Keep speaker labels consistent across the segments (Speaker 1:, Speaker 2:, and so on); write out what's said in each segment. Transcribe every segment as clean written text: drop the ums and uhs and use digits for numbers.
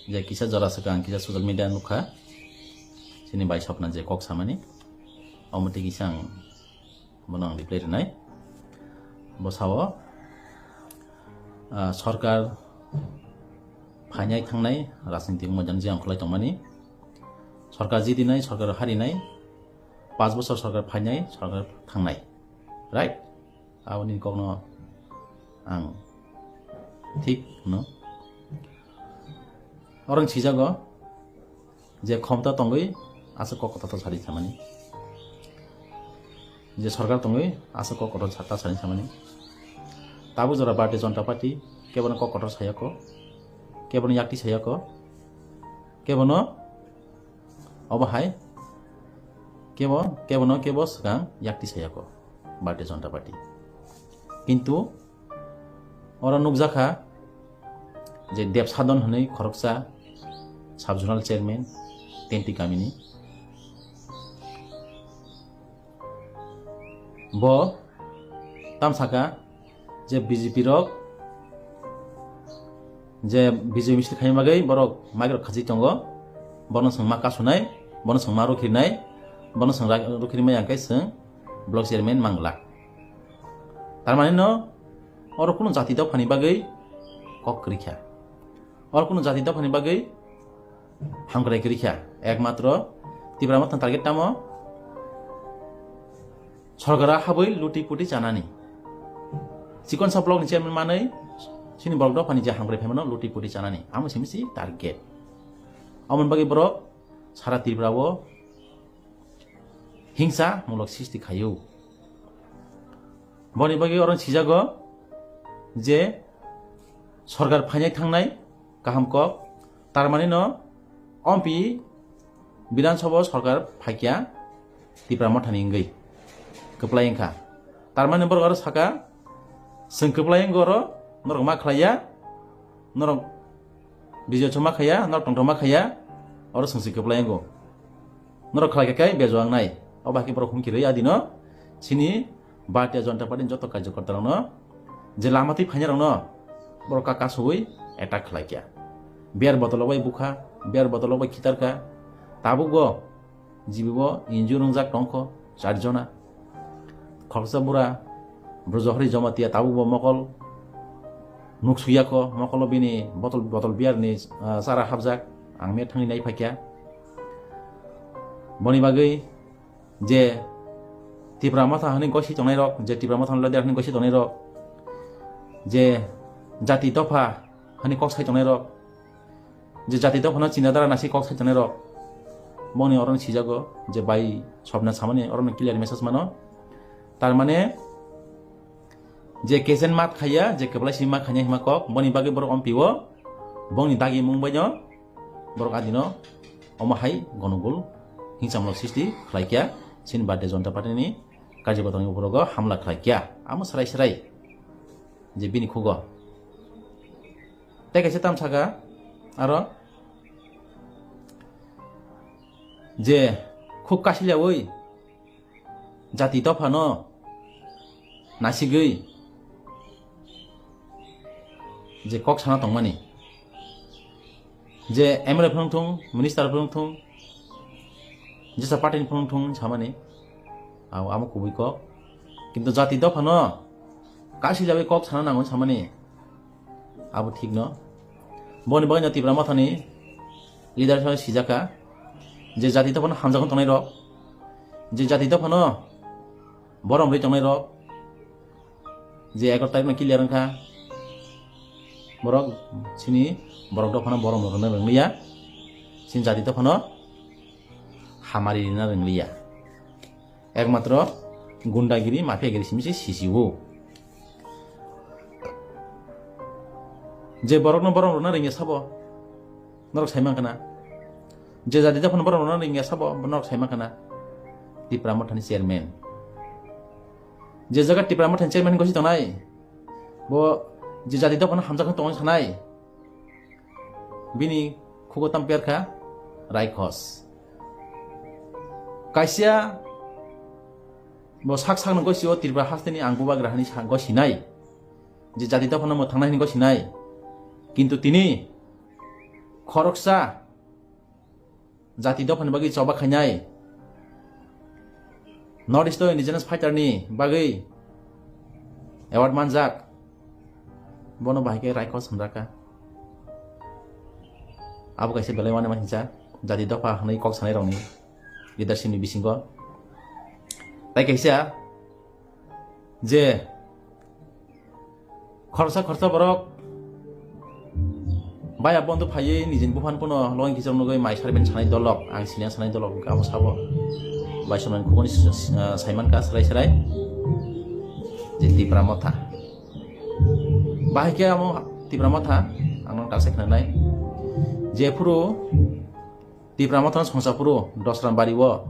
Speaker 1: je kisa jara sakang kisa social media nukha sini bai sapna je kok samani amati kisang bonang reply renai bosawo সরকার ফাইনাই থাंनाय রাজনীতি मोजां जे आंखलाय तंमानि सरकार जिदिनाय सरकार हारिनाय 5 বছর सरकार फाइनाय सरकार थांनाय राइट आवनि कखनो आं ठीक न अरं छिजागो जे क्षमता तंगै आसे ककता त सारि सामानि जे सरकार तंगै आसे ककता छाता सारि सामानि ताबु जरा भारतीय जनता पार्टी केबन ककटर सायको केबन याक्ति सायको केबन अब हाय केबो सगां याक्ति सायको भारतीय जनता पार्टी किन्तु अरा नुकजाखा जे देबसादन हनै खरकसा साब जुनाल चेयरमैन तेंति गामिनि ब तामसाका जे बीजेपी रक जे बीजेपी मिस्टर खाइमागै बरक माइग्र खाजि तंगो बन संमा कासुनाय बन संमा रखिनाय बन संरा रखिनाय आंखाय जों ब्लक चेयरमैन मांगला तारमाने न और कोनो जाति दा फानि बागै कक करिखा और कोनो जाति दा फानि बागै हांग्राय करिखा एकमात्र तिब्रामा टारगेट तामो सरकारा हाबै लुटि पुटि जानानि चिकन सा ब्लक चेयरमैन मानै सिनि ब्लक दा फानि जे हांग्राय फेमनो लुटि पुटि जानानि आमो सिमसि टारगेट अमन बागै ब्रक सारा तिब्रावो हिंसा मुलक सृष्टि खायौ बनि बागै अरन सिजागो जे सरकार फाइनाय थांनाय गाहाम कक तारमाने न अम्पि विधानसभा सरकार फाइकिया तिब्रामा थानिंगै कप्लायंखा तारमाने बर आरो साका जों कप्लायंगो र नरक मा खालाया नरक बिजय छमा खाया नरक टंटमा खाया और संसि कप्लायंगो नरक खालायकाय बेजवांनाय अबाकि बर हुमकिरै आदिनो सिनि भारतीय जनता पार्टी जत कार्यकर्ता रनो जे लामाति फाइनाय रनो बर काका सबै एटाक खालायकिया बियार बतलबाय बुखा बियार बतलबाय खितारका ताबुगो जिबिबो इन्जु रंजाक टंख 4 जना खरसा बुरा ब्रजहरि जमातिया ताबुबो मकल नुकसुयाको मकल बिनि बतल बियारनि सारा हाबजाक आंमे थांनाय फाइकिया बनि बागै जे तिब्रामा थाहनि गसि तंनाय रक जे तिब्रामा थांला देरनि गसि तंनाय रक जे जाति दफा हनि कक साइ तंनाय रक जे जाति दफा चिनादारा नासि कक साइ तंनाय रक मनि अरन सिजागो जे बाई सबना सामाने अरन क्लियर मेसेज मानो तार माने जे केजेन मात खाया जे केबला सिमा खाnya हिमा कक बनि बागै बर अम्पिवो बंनि दागि मुंबायनो बर आदिनो अमहाय गनगुल हिंसामलक सृष्टि खालायकिया सिन भारतीय जनता पार्टीनि कार्यकर्तानि उपरगो हामला खालायकिया आमो सराय जे बिनि खुगो तेकासे तामसागा आरो जे खुब कासिल्यावै जाति दफानो नासिगै जे कक साना तंमानि जे एमएलए फोरंथुं मिनिस्टार फोरंथुं जेसा पार्टीनि फोरंथुं सामानि आमो खुबै कक किन्तु जाति दफानो कासिल्यावै कक साना नांगौ सामानि आबो ठीक न बनि बागै तिब्रामा थानि लिडार सा सिजाका जे जाति दफानो हामजागोन तंनाय रक जे जाति दफानो बरम रै तंनाय रक जे 11 तारिख क्लियर रंखा बरक सिनि बरक दफानो बरम रंनो रोंलिया सिन जाति दफानो हामारि ना रोंलिया एकमात्र गुंडागिरि माफियागिरि सिमसि सिसिवो जे बरकनो बरम रंनो रोंगिया साबो नरक साइमांखाना जे जाति दफानो बरम रंनो रोंगिया साबो नरक साइमांखाना तिब्रामा थानि चेयरमैन जे जगह तिब्रामा थानि चेयरमैन गसि तंनाय बो जे जाति दफानो हामजाखौ तंनाय सानाय बिनि खुगो तामपेरखा रायखस कासिया बो साक साक गसियो तिब्रा हास्तेनि आंगुबा ग्रहनि गसिनाय जे जाति दफानो थांनायनि गसिनाय किन्तु तिनि khoroksa jati dophan bagi coba khainai North East Indigenous Fighter ni bagi award manjak bono bahike raiko samraka abo kaise belai mane mancha jati dopa hanai kok sanai rongni leadership ni bisingo tai kaisa je khorsa borok baya bondu phaiye nijin bufan puno loing kijong nogoi mai sarben sanai dolok ang sinia sanai dolok amo sabo baisaman khugoni saiman ka sarai je tipramotha bahike amo tipramotha ang tak seknai je puro tipramotha songsa puro dosran bari wo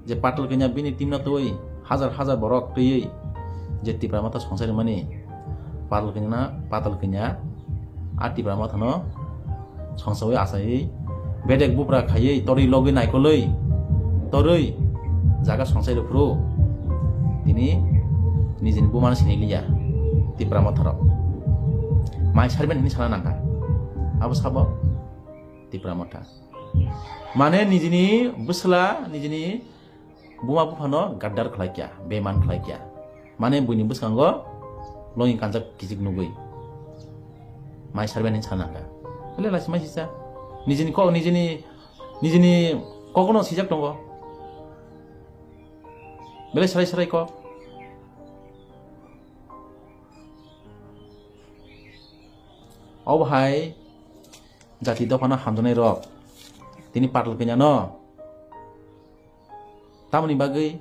Speaker 1: je patul kenya bini timna toi hajar borok tui je tipramotha songsai mani patul kenya ati tipramotha no songsawai asai bedek bupra khaiye tori logi naikoloi toroi jaga songsai puro tini nijin buman siniliya tipramotha ro mai sarben ni sana nangka abo sabo tipramotha mane nijini busla nijini buma bufano gaddar khlaikya beman khlaikya mane buini buskango longin kanjak kijik nugui mai sarben ni sana nangka bele lasi mai sisa nijini kokono sijak tongo bele sarai ko obhai jati dopana hamjonai rok tini patul kenya no tamni bagai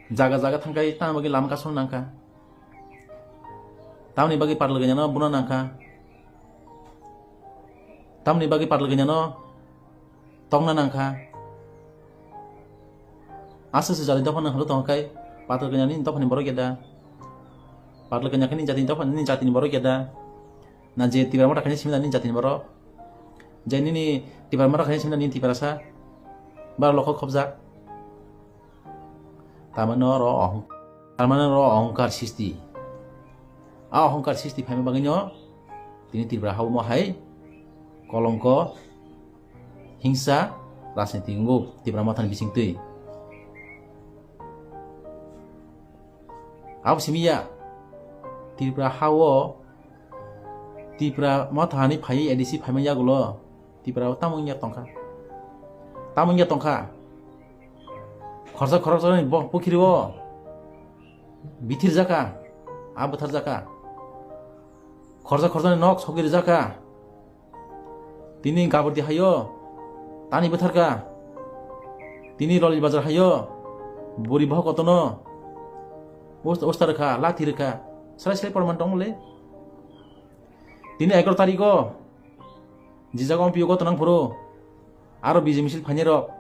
Speaker 1: jaga thangkai tam bagi lam kason nangka tamni bagi patul kenya no buna nangka tamni bagi patul kenya no tongna nangka asa jati dopana halu tongkai patul kenya ni dopani borok yada patul kenya kini jati dopani ni jati ni borok yada na je tipramotha kini simna ni jati ni borok jadi ni tipramotha kini simna ni tiparasa bar lokho khobja tamano ro ahongkar sisti ahongkar sisti phame baginyo tini tipra hau mo hai kolongko hingsa rasniti nguk tipramotha ni bising tui aw simia tipra hawo tipramotha ni phai edisi phame yagulo tipra tamungya tongka khorsa ni pokiriwo bitir jaka abathar jaka khorsa ni nok sogir jaka tini gabordi hayo tani betharka tini roli bazar hayo buri bh kotono osta rekha lathi rekha sarai porman tongole tini 11 tariko jijagom piyogo tonang puro aro biji misil phanero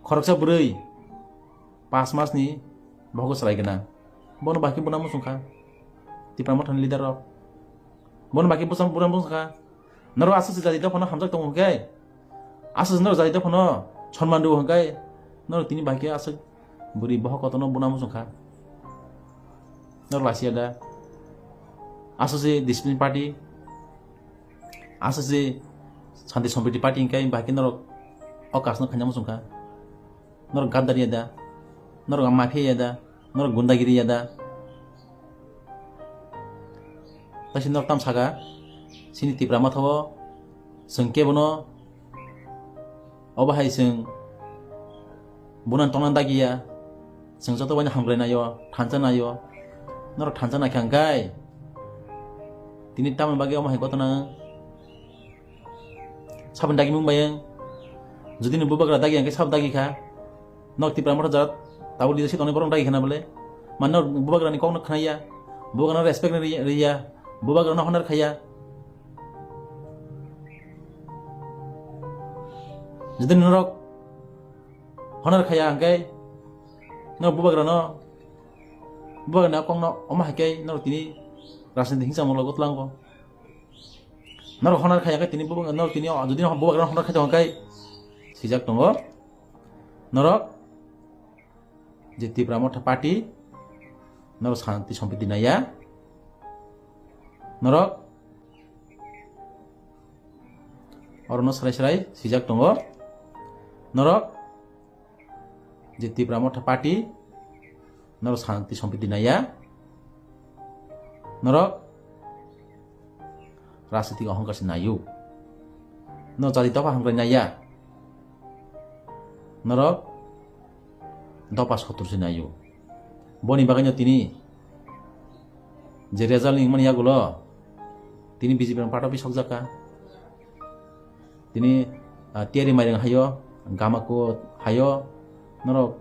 Speaker 1: khoroksa burui 5 mas ni bhogo sarai gena bono baki buna musungkha tipramotha ni leader rok bono baki busam buna musungkha naro asus jati dopano hamjak tong hongkai asus naro jati dopano sonman du hongkai naro tini baki asus buri bho kotono buna musungkha naro lasi ada asus discipline party asus Santi Sompiti party ingkai baki naro okas no khanyam musungkha naro gaddari ada naro mafia ada naro gundagiri ada tasin naro tam saga sini tipramotha o sengke bono obahai seng bunan tonan dagiya seng joto bani hamglainayo thanjanayo naro thanjana khangkai tini tam bagi omahai gotona sabun dagi mungbayang যদি নি bubagra dagi angke sab dagi kha nok tipramotha jat tabu leadership toni borong dagi khana bole manno bubagra ni kong khaya bubagra respect ni riya bubagra na honor khaya যদি norok honor khaya angke no bubagra na kong no oma hakai no tini rasen hingsa molo gotlango naro honor khaya ka tini bubagra no tini যদি bubagra honor khaya angkai sijak tongo norok je tipramotha party norok Santi Sompiti naya norok Orono sarai sijak tongo norok je Tripura Motha Party norok Shanti Sampriti naya norok রাজনৈতিক অহংকার নাইও ন জাতি দফা হামগ্রাই নাইয়া নরক দফা 70 নাইও বনি বাগাইনো তিনি যে রেজাল্ট ইংমান ইয়াগুলো তিনি বিজেপির পার্ট অফিস সকজাকা তিনি টিয়ারি মাইরেং হাইও গামাকো হাইও নরক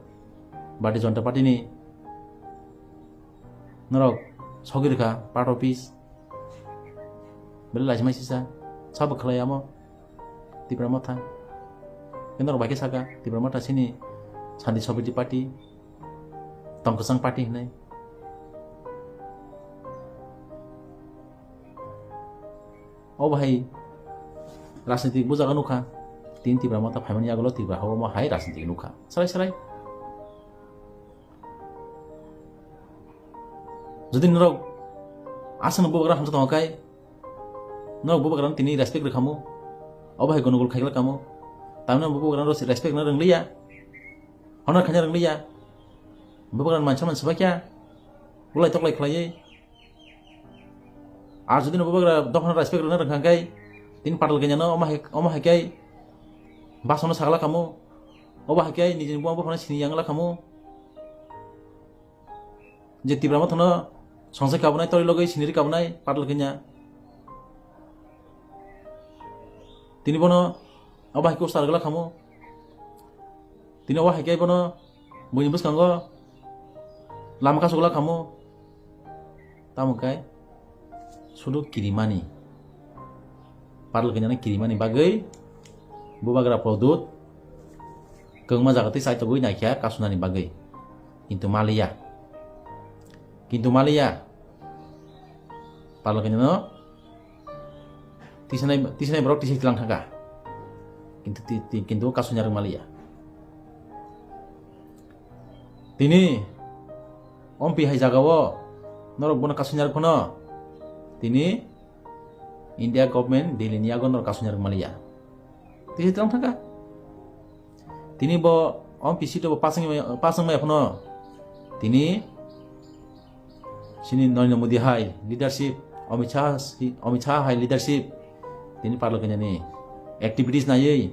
Speaker 1: भारतीय जनता पार्टी ni नरक सगिरखा part office beli lagi masih sah, sabu kalau ya mau Tripura Motha, kenapa bagi saga Tripura Motha sini, Shanti Sampriti Party, Tongkesang Party nih, oh bahai, राजनीतिक बुझा नुखा, तीन Tripura Motha फाइमन या गलो Tripura हाव mau hai राजनीतिक नुखा, सराय, jadi nurok, asal nubu bergerak hamzat ngakai. No bubu karan tini respect kamu, obah gonogol khaigla kamu, tamna bubu karan respect na renglia, honor khanya renglia, bubu karan mancha man sebakya, ulai tok lai khlai, ar jodi no bubu karan dokna respect na rengkai, tin patal kenya no omah hakai, basono sagala kamu, obah hakai nijin buang buang sini yangla kamu, je Tripura Motha no songse kabunai tori logai siniri kabunai patal kenya. Tini bono abah ikut star gelak kamu, tini abah hikai bono bunyi bus kanggo, lama kasih gelak kamu, tamu kai, sudah kirimani, padahal kenyana kirimani bagai, buba gara produk, kengma jagati saya togoi naikya kasunani bagai, kintu Malaysia, padahal kenyana tisanai berok tisi tilang thangka kintu kasusnya reng Malaysia tini ompi hai jagawo norok bono kasusnya reng kono tini India government Delhi niago norok kasusnya reng Malaysia tisi tilang thangka tini bo ompi sito bo pasang mai kono tini sini Narendra Modi hai leadership Amit Shah hai leadership tini parlo kenya ni activities na ye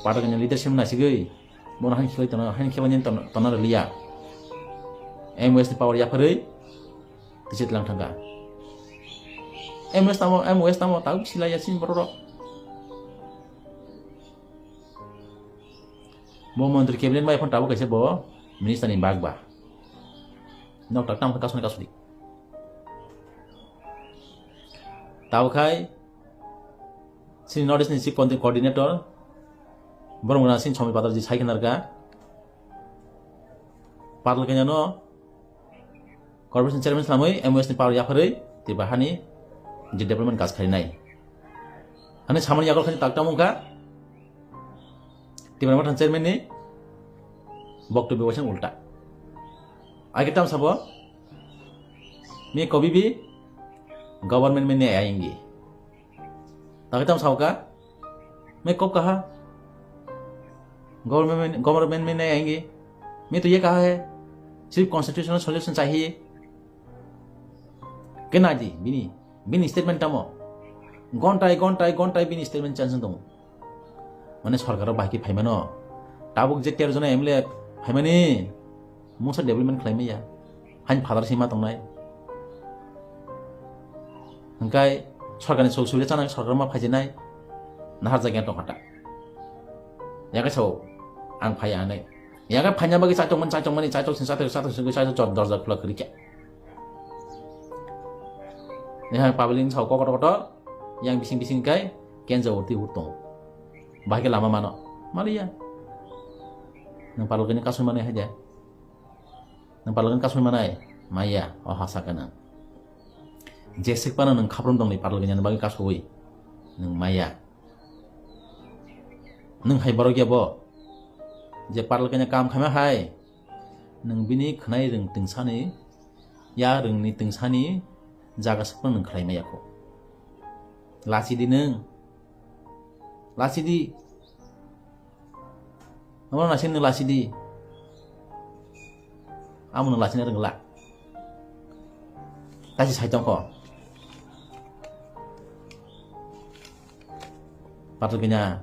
Speaker 1: parlo kenya leadership na sigei bon han khilai tona lia MOS ni power ya pare tisit lang thangga MOS tamo tahu sila yasin borok bo menteri kabinet mai pon tahu kaise bo minister ni bagba nok tak tam kasuni tahu kai sini Northeast ni chief coordinator borong na sin Chomi Patar ji sai kenarga parlo kenya no corporation chairman salamoi MOS ni power ya pare Tripura hani je development kas khari nai ane samani yakol khani takta mungka Tripura Motha chairman ni বক্তব্য বসেন উল্টা आगे टाइम सब मैं कभी भी गवर्नमेंट में नहीं आएंगे ताकि टाइम सब का मैं कब कहा गवर्नमेंट में नहीं आएंगे मैं तो ये कहा है सिर्फ कॉन्स्टिट्यूशनल सॉल्यूशन चाहिए केना जी बिनी स्टेटमेंट टाइम घंटाय बिनी स्टेटमेंट चांस दं माने सरकार बाकी फाइमानो टाबुक जे 13 जना एमएलए फाइमानि मुसा डेभलपमेन्ट खालामैया हाइन फादार सीमा दंनाय ओंखाय सरकारनि सौसुले जानाय सरकार मा फाइजेनाय नाहार जायगा दं हाटा यागा साव आं फायानै यागा फाइना बागै चाइतंमोन चाइतंग जद दरजा खुला करिके नेहा पाब्लिक साव ककट yang bising kai kenza urti urtong bahke lama mano malia nang palogani kasun mana aja nang palogani kasun mana maya oh hasakana jesek pana nang khaprom dong ni palogani nang bagi kasui nang maya nang hai barogya bo je palogani kam khama hai nang bini khnai reng tingsani ya reng ni tingsani jaga sapang nang khlai maya ko lasi di neng Lasidi. Namun nasin ni lasidi. Amun lasini rengla. Tasi saitong ko. Patugnya.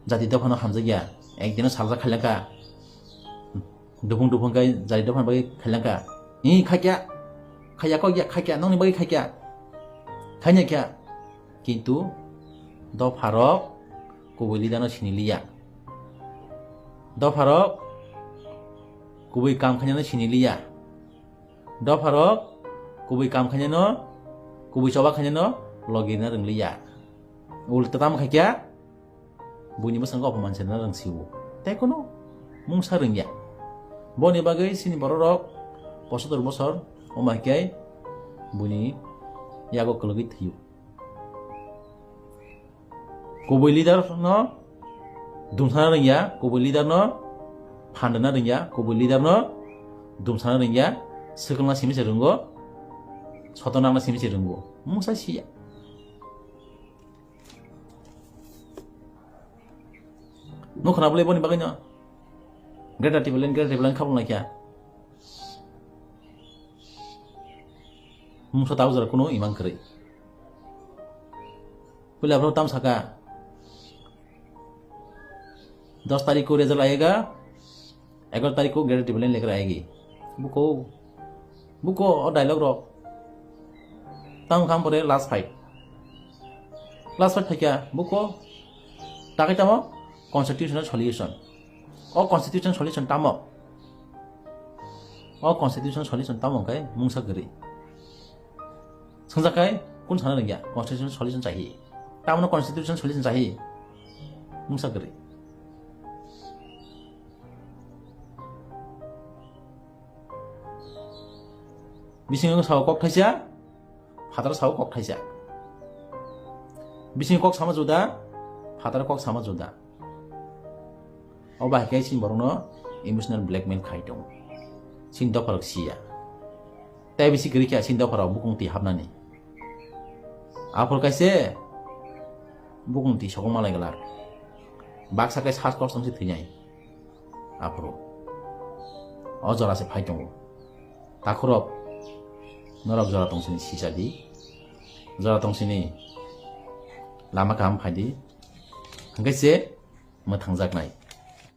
Speaker 1: Jadi dofan hamzanya. Ekdino salza khalangka. Dupung kai jadi dofan bagi khalangka. Ini kaya kau ya kaya nong ni bagi kaya. Kanya kya. Kintu dofarok kubuli dano siniliya. Dofarok kubui kam khanya no siniliya. Dofarok kubui kam khanya no kubui coba khanya no logina rengliya. Ul tetam kaya bunyi besar kau pemancing orang siwu. Tekono mungsa rengya. Boni bagai sini borok posor bosor omakai bunyi yago kelugi tiu. Kubui leader no dumsana rengya, kubui leader no pandana rengya, kubui leader no dumsana rengya, sekelna simi serunggo, sotonang na simi serunggo. Mungsa siya. No kenapa boleh boni bagainya? Greta tibelan kabul nak ya? Mungsa tahu zara kuno iman keri. Boleh apa tam saka? 10 तारीख को रिजल्ट आएगा 11 तारीख को ग्रेड टिबलेन लेकर आएगी बुको और डायलॉग रो तम काम परे लास्ट फाइट था क्या बुको ताके तम कॉन्स्टिट्यूशनल सॉल्यूशन और कॉन्स्टिट्यूशन सॉल्यूशन तम काय मुंसा गरी संजाकाय कौन साना रंगिया कॉन्स्टिट्यूशन सॉल्यूशन चाहिए तमनो कॉन्स्टिट्यूशन सॉल्यूशन चाहिए मुंसा गरी Bising sawo kok thaisa, father sawo kok thaisa. Bising kok sama juda, father kok sama juda. Oba kai sin borno emotional blackmail khai dong. Sin do parak sia. Tai bisi gri kya sin do parak bukung ti habnani. Apor kaise bukung ti sokong malai galar. Baksa kai sas kok samsi thinyai. Aporo. Ojora se phai dong. Takurop Norok jora tong sini sisa di, jora tong sini lama kaham phai di, hangkai se matang jak nai.